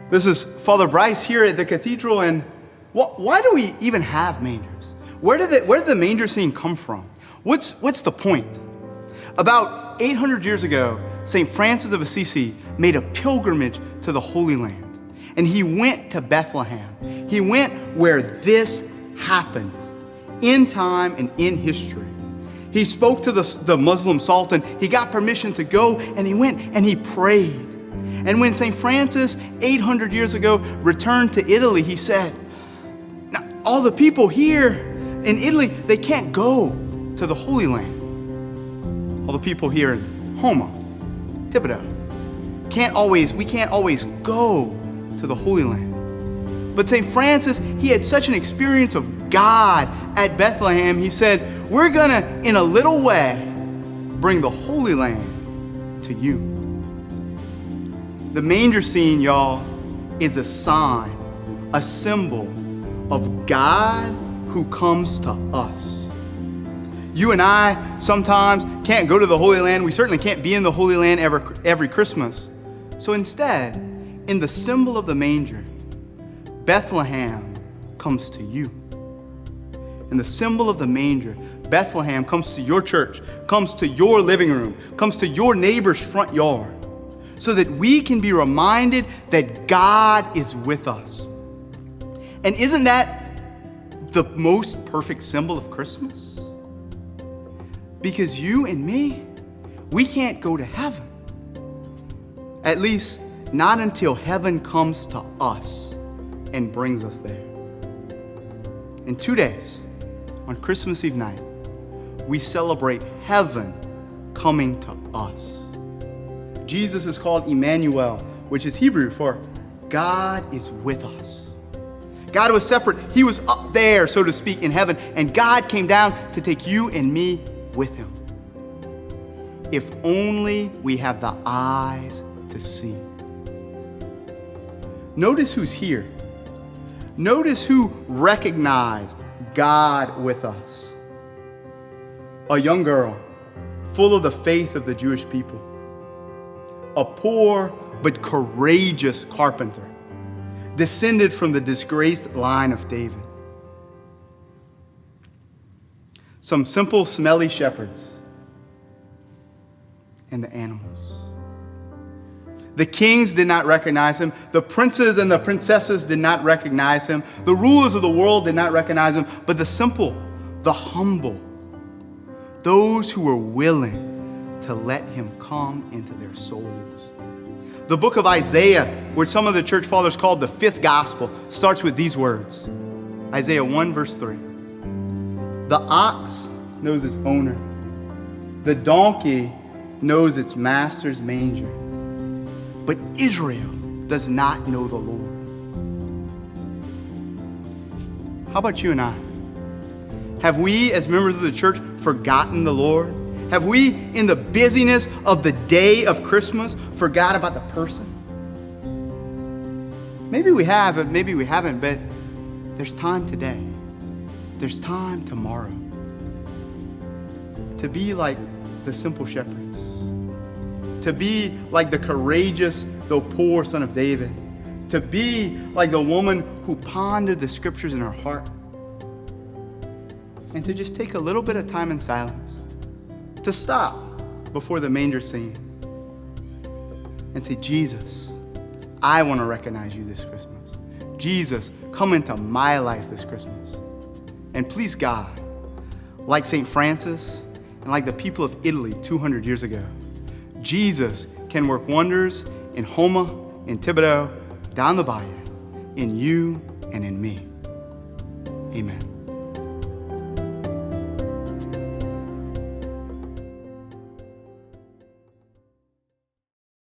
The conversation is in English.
This is Father Brice here at the cathedral, and why do we even have mangers? Where did the manger scene come from? What's the point? About 800 years ago, St. Francis of Assisi made a pilgrimage to the Holy Land, and he went to Bethlehem. He went where this happened in time and in history. He spoke to the Muslim Sultan. He got permission to go, and he went and he prayed. And when St. Francis, 800 years ago, returned to Italy, he said, now, all the people here in Italy, they can't go to the Holy Land. All the people here in Homa, Thibodeau, we can't always go to the Holy Land. But St. Francis, he had such an experience of God at Bethlehem. He said, we're gonna, in a little way, bring the Holy Land to you. The manger scene, y'all, is a sign, a symbol of God who comes to us. You and I sometimes can't go to the Holy Land. We certainly can't be in the Holy Land every Christmas. So instead, in the symbol of the manger, Bethlehem comes to you. In the symbol of the manger, Bethlehem comes to your church, comes to your living room, comes to your neighbor's front yard, so that we can be reminded that God is with us. And isn't that the most perfect symbol of Christmas? Because you and me, we can't go to heaven. At least not until heaven comes to us and brings us there. In 2 days, on Christmas Eve night, we celebrate heaven coming to us. Jesus is called Emmanuel, which is Hebrew for God is with us. God was separate. He was up there, so to speak, in heaven, and God came down to take you and me with him. If only we have the eyes to see. Notice who's here. Notice who recognized God with us. A young girl, full of the faith of the Jewish people. A poor but courageous carpenter, descended from the disgraced line of David. Some simple, smelly shepherds, and the animals. The kings did not recognize him. The princes and the princesses did not recognize him. The rulers of the world did not recognize him. But the simple, the humble, those who were willing to let him come into their souls. The book of Isaiah, which some of the church fathers called the fifth gospel, starts with these words. Isaiah 1 verse 3. The ox knows its owner. The donkey knows its master's manger. But Israel does not know the Lord. How about you and I? Have we, as members of the church, forgotten the Lord? Have we, in the busyness of the day of Christmas, forgot about the person? Maybe we have, maybe we haven't, but there's time today. There's time tomorrow to be like the simple shepherds, to be like the courageous, though poor son of David, to be like the woman who pondered the scriptures in her heart, and to just take a little bit of time in silence, to stop before the manger scene and say, Jesus, I want to recognize you this Christmas. Jesus, come into my life this Christmas. And please God, like St. Francis and like the people of Italy 200 years ago, Jesus can work wonders in Homa, in Thibodeau, down the bayou, in you and in me. Amen.